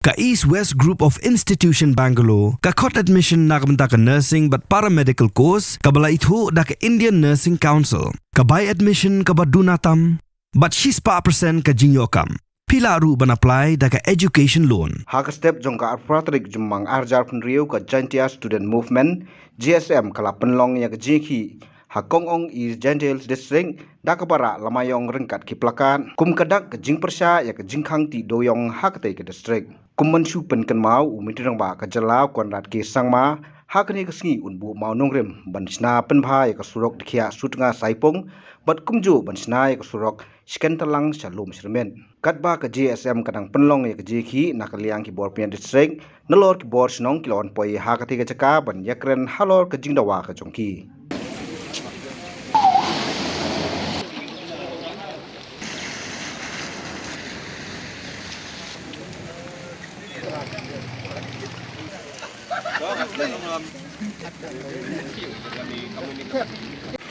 Ka East West Group of Institution Bangalore, ka khot admission na kamta ka nursing but paramedical course, ka bala itho da ka Indian Nursing Council, ka buy admission ka badunatam, but she's pa percent ka jinyokam. Pila ru ban apply da ka education loan. Hak step jong ka arpratrik jumang arjar penriu ka Jantia Student Movement, GSM kala penlong ya ka jiki, hakong ong is Gentiles District, da ka para lamayong ringkat kiplakan, kum kadak ka jing persya ya ka jingkang ti doyong hakate ka district. Kum menshu pen kan mau umitirang ba ka jalaw konrat ke sangma, hakani ka sngi unbu mau nongrim, bansna penbha ya ka surok dikhia sutnga saipong, bat kumju bansna ya ka surok skentalang shalom sirmen. Katba ka GSM kadang penlong ya ka jiki nakaliang ki bor pian district, nalor ki bor sinong kilon poi hakate ka jaka ban yakren halor ka jingdawa ka jongki.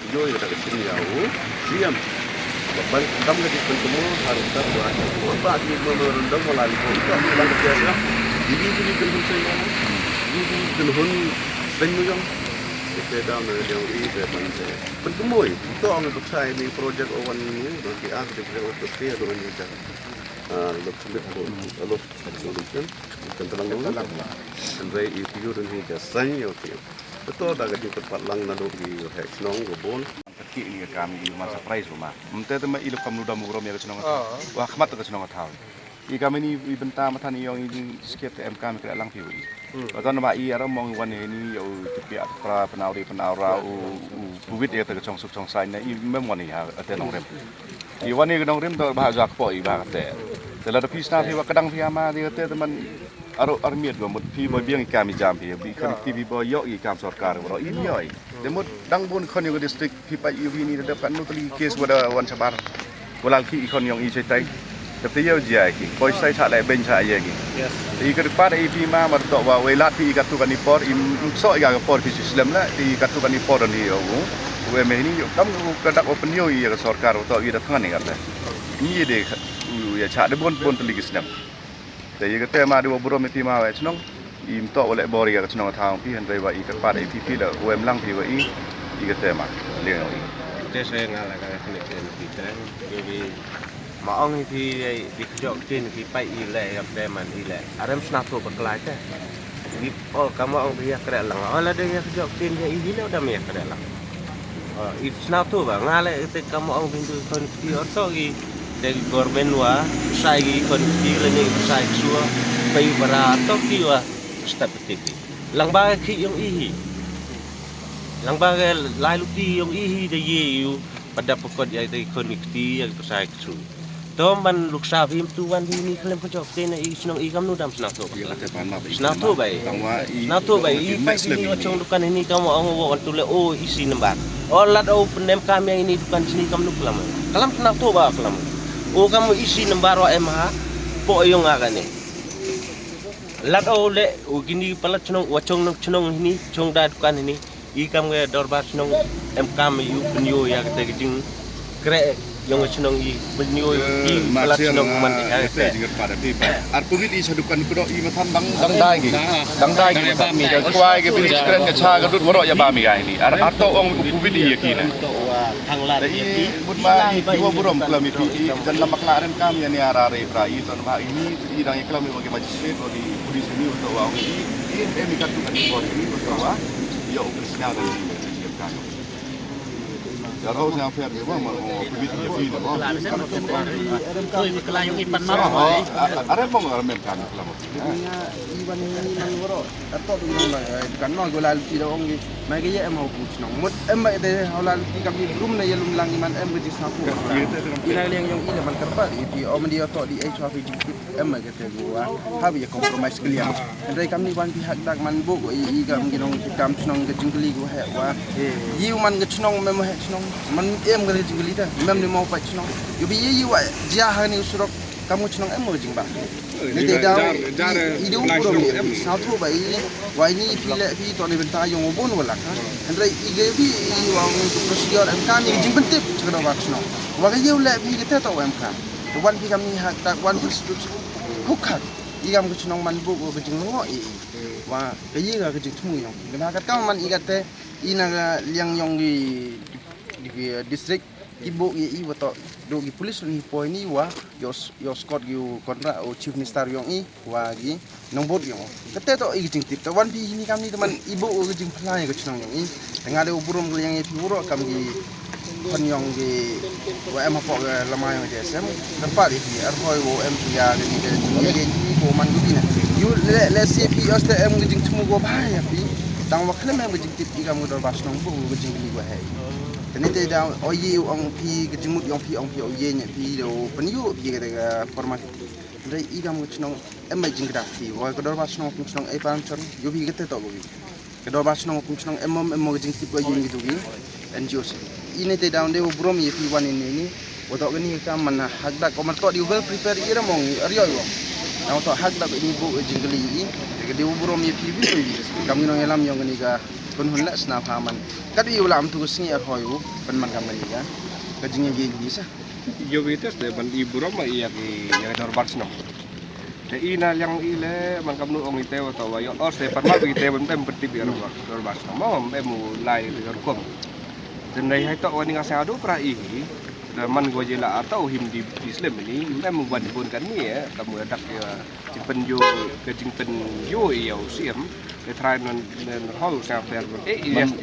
Joy kata kecil jauh, siam. Bapak kamu lagi bertemu harus terbuat. Bapak ini merendam melalui itu bukan biasa. Ini kenhun saya, ini kenhun penyuyong. Kita dah yang ini saya bertemu itu orang untuk saya ini projek awan ini bagi aku di untuk dia dengan juga. Lalu solution tentang dulu. Dan saya itu dan ini jasanya itu. Betul dah kerja tempat lang nado di Hexnong Gobon. Kiri kami di masa surprise rumah. Mungkin teman ilup kamu udah murom ya kesenong. Wah kemat kesenong tahu. I kami ni ibenta matan yang ini sekitar MK kami kira lang piwi. Atau nama I orang mau wan ini yo tipi pra penauri buwit ya terkecong sukcong sainnya I memang ni ha ada nongrem. I wan ni nongrem tu bahasa apa I bahasa. Telah ada pisna piwa kadang piama dia teman armiat gua mut pi boy biang kami jam pi bi connectivity boy yo I kam sarkar bro ini oi demut dang bun kon yo district pi pa UV ni dapat nutli case wada wan sabar walal ki kon yong I cetai tapi yo jia ki boy sai tha lai ben tha ye ki yes I ke depan I pi ma to wa welat pi katu kan ipor im so ga por pi system la I katu kan ipor ni yo we me ni yo kam kadak open yo I ka sarkar to I da thangan ni kata ni de ya cha de bon tli kisnam. Jadi kita madu burom itu mahu, senang. Imtok oleh bori kita senang tahu pi, hendak buat ikat pada IPP dah, UM lang pi buat kita mah, lihat ni. Kita saya ngalah kalau kita jadi maong itu di kerja kita di pai ilai, yang teman ilai. Aram senapu berkelai kan. Di kamu orang dia kerja lang. Kalau dia kerja kita dia ilai udah mereka kerja lang. Itu senapu bang. Ngalah itu kamu orang pintu konflik atau dari government wa sai gi konflik le sai suwa pai bara to ki wa step tipi lang ba ki yung ihi lang ba lai lu ti yung ihi de ye yu pada pokok ya de konflik yang sai su to man luksa vim tu wan ni klem ko jok tena I snong I kam nu dam snap to snap to bai I pai sini ocong dukan ini kamu ang tu le isi nembar lat open nem kami yang ini dukan sini kamu nu kalam snap to ba kalam kamu isi nembar wa MH po yung akan ni lat le gini pala cunong wacong cunong ini cong da dukan ini I kamu dorbar cunong MK yu penyo ya kata gijing kre yung cunong I penyo I pala cunong man ya kata Jika pada pipa. Arpungit I sadukan kudo I matan dang dagi bami. Kuai ke bilis keren ke cha ke dut borok ya bami ga ini. Atau orang kupubit I yakin. Hanglar I budma I dua burom kelam itu dan lemak laren kami ni arare prai ton ba ini I dang kelam bagi magistrate di pudi sini untuk wa I emikat tu kan ini untuk wa ya operasinya dari siapkan. Kalau saya fair ni, wah mau kubit dia fee dah. Kau ini kelayang ipan mana? Ada apa orang memkan kelama? Iban ini nangoro, atau tu mana? Kan no gula luti dah orang ni. Mereka ye mau push nang. Mut itu hawla luti kami belum na yelum lang iman berji sapu. Ina yang ini man kerbat itu. Om dia tak di HR dikit. Kata gua, habis ya kompromis kalian. Dari kami wan pihak tak man buk. Kami ginong kita senang kejengkeli gua hewa. Iu man kecenong memang kecenong. Man gala jingli dah. Mem ni mau pat senang. Yo bi ye wa jah ni surok kamu senang jing ba. Ni dah hidup belum ni. Satu bai wa ni pile pi to ni benta yang obon wala. Andai ige bi wang prosedur MK ni jing bentip cakap ba senang. Wa ga ye la bi kita tahu MK. Wan pi kami hak tak wan hukak igam ke chnong man bu ke jing ngo wa ke yi ga ke jing thmu yong na kat ka man igat te ina ga liang yong di district ibu i wato do gi police ni point ni wa yo scott gi kontra o chief minister yong i wa gi nong bot yong kete to i jing tip to wan bi ni kam ni teman ibu o jing phlai ke chnong yong i tengah de burum ge yang i puro kam gi kon yong gi wa em ko lama yong dsm tempat ini arhoi wo em ya ni ge ni ko man gi na you let's see pi oste em ge jing thmu go ba ya pi tang wa khlem em ge jing tip i kam go bas nong bu ge jing li go hai ini tidak oyi ong pi kejemut ong pi oyi nya pi do peniu pi kata format dari igam kucnong emai jinggrafi wa kedor basnong kucnong e pancon yo pi kete to gobi kedor basnong kucnong emo jing tip oyi gitu gi NGOs ini tidak onde brom ye pi wan ini otok gini kam mana hagda komer to di Google prepare ira mong aryo yo na otok hagda ini bu jinggeli ini de brom ye pi kam ngino yelam yong gini ga pun hunla snap haman kadi ulam tu singi arhoyu pen man kam ni ga kajing ye bisa yo vites de ban ibu roma iya ki yang dor barsno de ina yang ile man kam nu ong ite wa to wa yo or se parma bi te ban tem perti bi dor barsno mo emu lai dor kom den dai hai to wani ngasa do pra i man go jela atau him di Islam ini memang buat pun kan ni ya kamu ada simpen yo ke simpen yo iya usiam ke try non hol sa per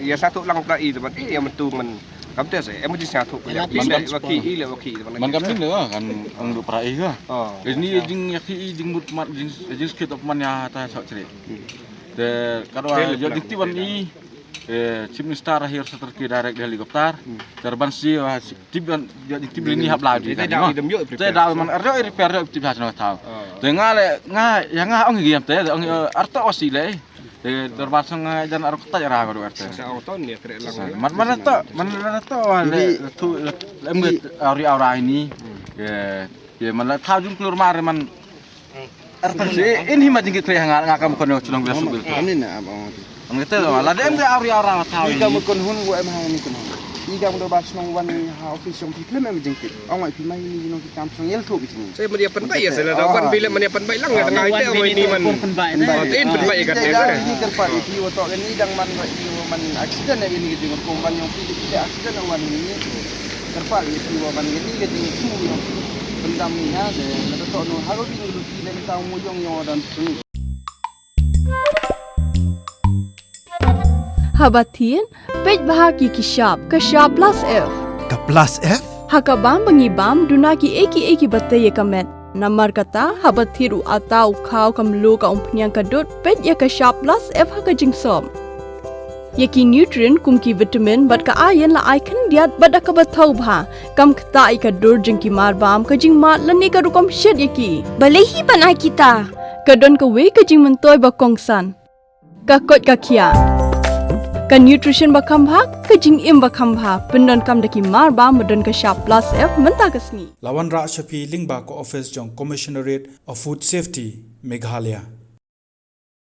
ya satu lang pra i teman ya mentu men kam te se emu di satu ya waki ile waki man kam ni kan ang do pra i ga ini jing yaki jing mut mat jing skit of man ya ta sa cre de kadwa yo dikti ban ni chief minister akhir seterki direct helikopter terban si tiban tibli ni habla di saya dah man arjo repair tib hasno tahu dengar le yang ong giam te ong arto osile terban sang dan arok ta jara ko arte sa auto ni kre lang man to le tu emget ari aura ini man la tahu jum keluar mare man arta si ini ma jingit re ngakam kono chulong biasa bil ini na abang ang ito la dem de ari aura tahu iga mo kon hun wo em ha ni kon iga mo do bas nong wan ha office yung people mem jingkit ang ai pi mai ni no kam song yel to bitin saya media penbai ya saya lawan bila media penbai lang ya tengah itu ini man tin penbai kan ya ini kerpa pi wo to ni dang man man accident na ini gitu ko man yung pi accident ang wan ni kerpa pi wo man ni gitu semua yung pendam ni ha de na to no haro bi ni pi na taw mo yung dan suni Habatin, pej bahagi kashab plus F. Ka plus F? Hakabam bangibam dunaki eki batay kamet. Namar kata habathiru atau kau kamlu ka umpnyang kadut pej ya kashab plus F haka jingsom. Yaki nutrient kumki vitamin bat ka ayen la icon diat bat ka bathau bha kam kata ikadur jingki marbam ka jing mat lani ka rukom shed yaki. Balehi panai kita. Kadon ka we ka jing mentoy ba kongsan. Ka kot ka kia. Ka nutrition bakam bha ka jing im bakam bha pendon kam daki mar ba modon ka sharp plus F menta kasni Lawan Ra Shafi Lingba ko office jong Commissionerate of Food Safety Meghalaya